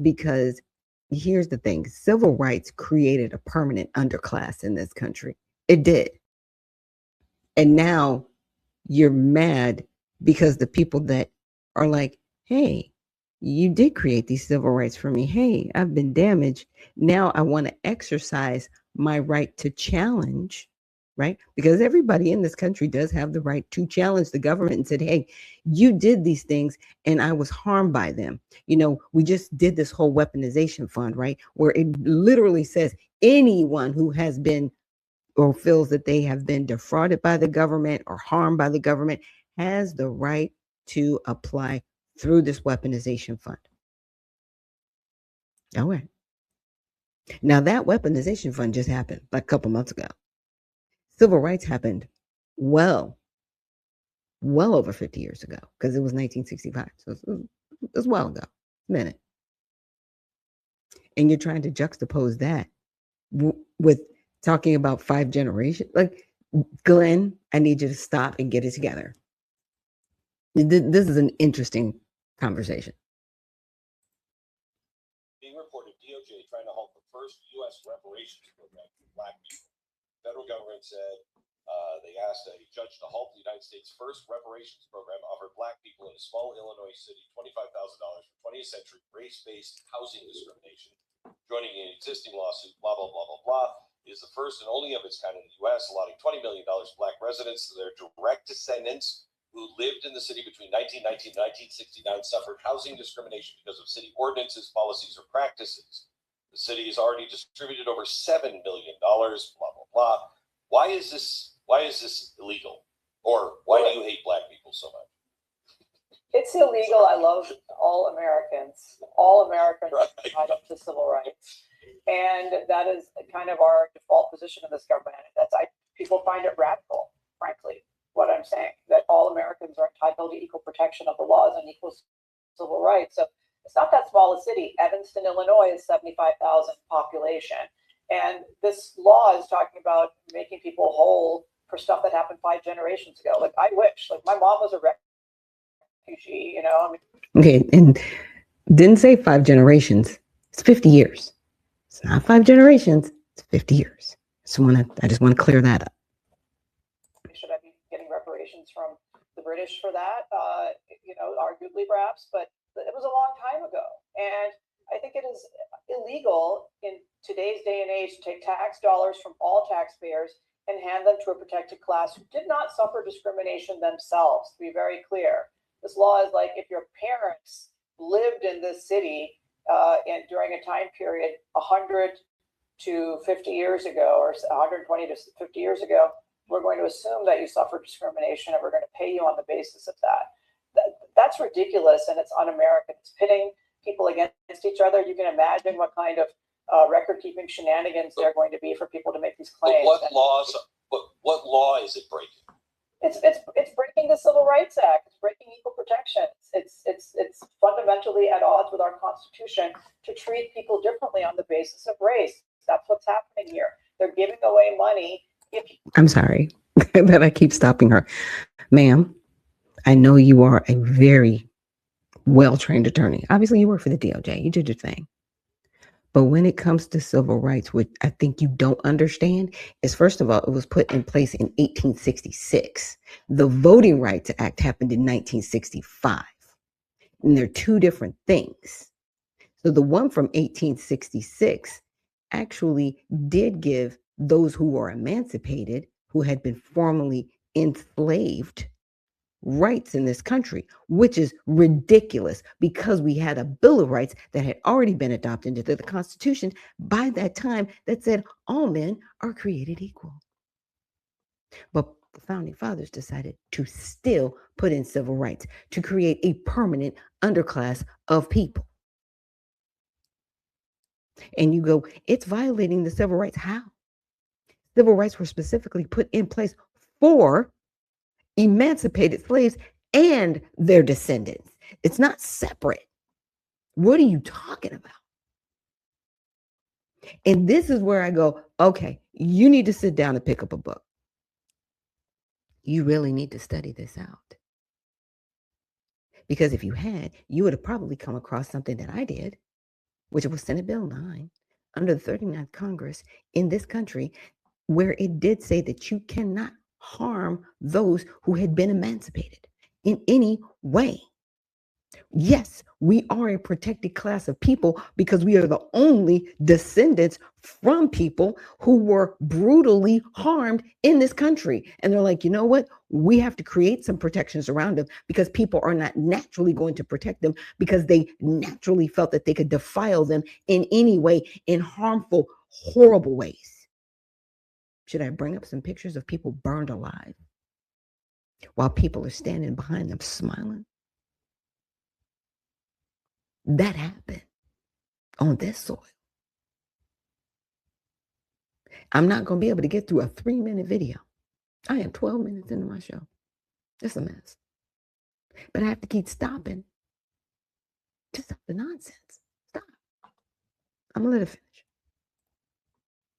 because here's the thing, civil rights created a permanent underclass in this country. It did. And now you're mad because the people that are like, hey, you did create these civil rights for me. Hey, I've been damaged. Now I want to exercise my right to challenge, right? Because everybody in this country does have the right to challenge the government and said, hey, you did these things and I was harmed by them. You know, we just did this whole weaponization fund, right? Where it literally says anyone who has been or feels that they have been defrauded by the government or harmed by the government has the right to apply through this weaponization fund. All right. Now that weaponization fund just happened like a couple months ago. Civil rights happened well over 50 years ago, because it was 1965. So it was a while ago, a minute. And you're trying to juxtapose that with talking about 5 generations. Like, Glenn, I need you to stop and get it together. This is an interesting conversation. Being reported, DOJ trying to halt the first U.S. reparations program for Black people. The federal government said they asked a judge to halt the United States' first reparations program offered Black people in a small Illinois city $25,000 for 20th century race-based housing discrimination. Joining an existing lawsuit, blah, blah, blah, blah, blah, is the first and only of its kind in the U.S., allotting $20 million to Black residents to their direct descendants who lived in the city between 1919 and 1969 suffered housing discrimination because of city ordinances, policies, or practices. The city has already distributed over $7 million, blah, blah, blah. Why is this illegal? Or why do you hate Black people so much? It's illegal. I love all Americans. All Americans are entitled to civil rights. And that is kind of our default position in this government. People find it radical, frankly, what I'm saying, that all Americans are entitled to equal protection of the laws and equal civil rights. So it's not that small a city. Evanston, Illinois is 75,000 population. And this law is talking about making people whole for stuff that happened 5 generations ago. Like, I wish, like, my mom was a refugee, you know. I mean, okay, and didn't say 5 generations. It's 50 years. It's not 5 generations. It's 50 years. I just want to clear that up. Should I be getting reparations from the British for that? Arguably perhaps, but it was a long time ago. And I think it is illegal in today's day and age to take tax dollars from all taxpayers and hand them to a protected class who did not suffer discrimination themselves, to be very clear. This law is like if your parents lived in this city and during a time period 100 to 50 years ago, or 120 to 50 years ago, we're going to assume that you suffered discrimination and we're going to pay you on the basis of that. That's ridiculous, and it's un-American. It's pitting people against each other. You can imagine what kind of record-keeping shenanigans there are going to be for people to make these claims. But what law is it breaking? It's breaking the Civil Rights Act. It's breaking equal protection. It's fundamentally at odds with our Constitution to treat people differently on the basis of race. That's what's happening here. They're giving away money. I'm sorry that I keep stopping her. Ma'am, I know you are a very well-trained attorney. Obviously, you work for the DOJ. You did your thing. But when it comes to civil rights, what I think you don't understand is, first of all, it was put in place in 1866. The Voting Rights Act happened in 1965. And they're 2 different things. So the one from 1866 actually did give those who were emancipated, who had been formerly enslaved, rights in this country, which is ridiculous because we had a Bill of Rights that had already been adopted into the Constitution by that time that said all men are created equal. But the founding fathers decided to still put in civil rights to create a permanent underclass of people. And you go, it's violating the civil rights. How? Civil rights were specifically put in place for emancipated slaves and their descendants. It's not separate. What are you talking about? And this is where I go, okay, you need to sit down and pick up a book. You really need to study this out. Because if you had, you would have probably come across something that I did. which was Senate Bill 9, under the 39th Congress in this country, where it did say that you cannot harm those who had been emancipated in any way. Yes, we are a protected class of people because we are the only descendants from people who were brutally harmed in this country. And they're like, you know what? We have to create some protections around them because people are not naturally going to protect them because they naturally felt that they could defile them in any way, in harmful, horrible ways. Should I bring up some pictures of people burned alive while people are standing behind them smiling? That happened on this soil. I'm not going to be able to get through a 3-minute video. I am 12 minutes into my show. It's a mess. But I have to keep stopping to stop the nonsense. Stop. I'm going to let it finish.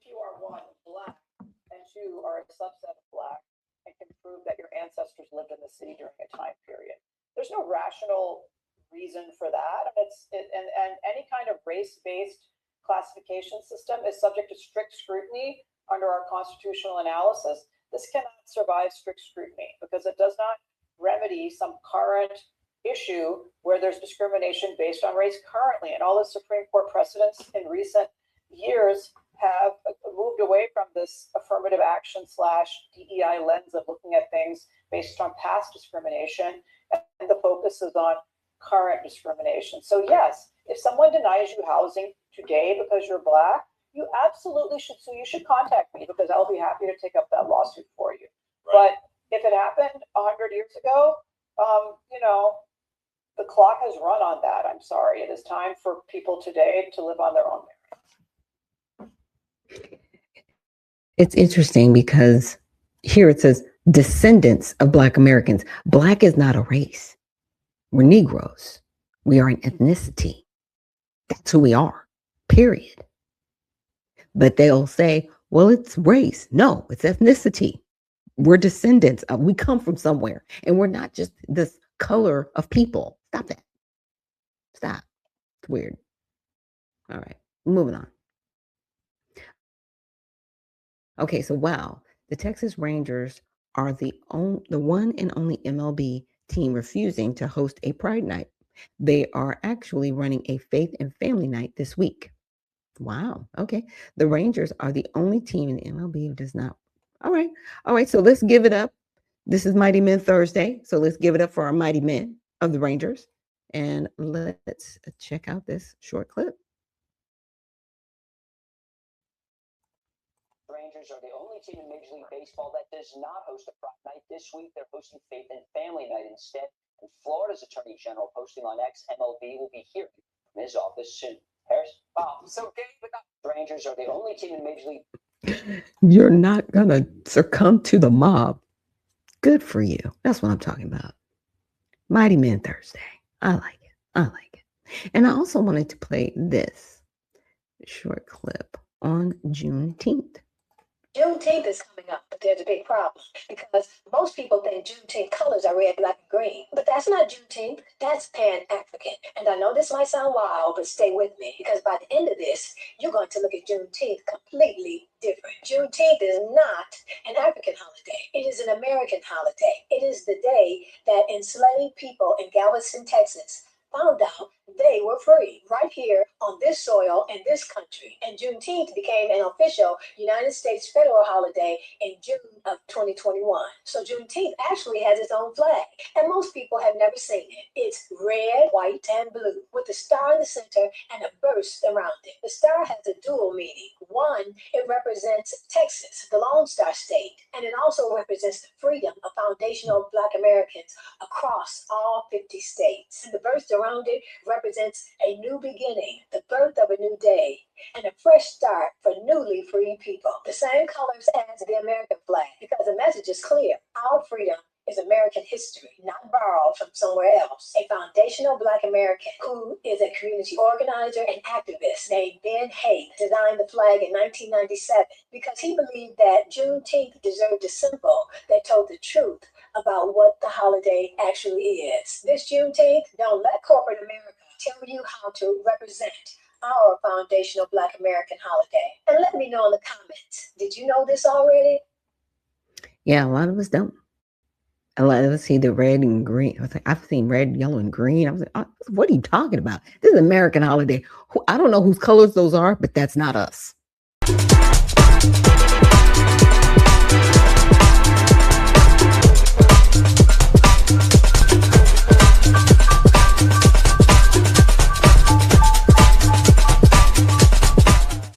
If you are one, Black, and two are a subset of Black, and can prove that your ancestors lived in the city during a time period, there's no rational reason for that. And any kind of race-based classification system is subject to strict scrutiny under our constitutional analysis. This cannot survive strict scrutiny because it does not remedy some current issue where there's discrimination based on race currently. And all the Supreme Court precedents in recent years have moved away from this affirmative action / DEI lens of looking at things based on past discrimination, and the focus is on current discrimination. So yes, if someone denies you housing today because you're Black, you absolutely should sue. You should contact me because I'll be happy to take up that lawsuit for you. Right. But if it happened 100 years ago, the clock has run on that. I'm sorry. It is time for people today to live on their own merit. It's interesting because here it says descendants of Black Americans. Black is not a race. We're Negroes. We are an ethnicity. That's who we are, period. But they'll say, well, it's race. No, it's ethnicity. We're descendants. We come from somewhere. And we're not just this color of people. Stop that. Stop. It's weird. All right, moving on. Okay, so wow, the Texas Rangers are the one and only MLB team refusing to host a Pride Night. They are actually running a Faith and Family Night this week. Wow. Okay. The Rangers are the only team in the MLB who does not. All right. So let's give it up. This is Mighty Men Thursday. So let's give it up for our mighty men of the Rangers. And let's check out this short clip. Rangers are the only team in Major League Baseball that does not host a Pride Night. This week, they're hosting Faith and Family Night instead. And Florida's Attorney General, posting on X, MLB will be hearing from his office soon. Harris? Wow, so gay, but not. Rangers are the only team in Major League. You're not going to succumb to the mob. Good for you. That's what I'm talking about. Mighty Men Thursday. I like it. And I also wanted to play this short clip on Juneteenth. Juneteenth is coming up, but there's a big problem because most people think Juneteenth colors are red, black, and green. But that's not Juneteenth. That's Pan-African. And I know this might sound wild, but stay with me because by the end of this, you're going to look at Juneteenth completely different. Juneteenth is not an African holiday. It is an American holiday. It is the day that enslaved people in Galveston, Texas, found out they were free right here on this soil in this country. And Juneteenth became an official United States federal holiday in June of 2021. So Juneteenth actually has its own flag, and most people have never seen it. It's red, white, and blue with a star in the center and a burst around it. The star has a dual meaning. One, it represents Texas, the Lone Star State, and it also represents the freedom of foundational Black Americans across all 50 states. And the burst around it represents a new beginning, the birth of a new day, and a fresh start for newly free people. The same colors as the American flag, because the message is clear. Our freedom is American history, not borrowed from somewhere else. A foundational Black American who is a community organizer and activist named Ben Hay designed the flag in 1997 because he believed that Juneteenth deserved a symbol that told the truth about what the holiday actually is. This Juneteenth, don't let corporate America tell you how to represent our foundational Black American holiday. And let me know in the comments, did you know this already? Yeah, a lot of us don't. A lot of us see the red and green. I was like, I've seen red, yellow, and green. I was like, oh, what are you talking about? This is an American holiday. I don't know whose colors those are, but that's not us.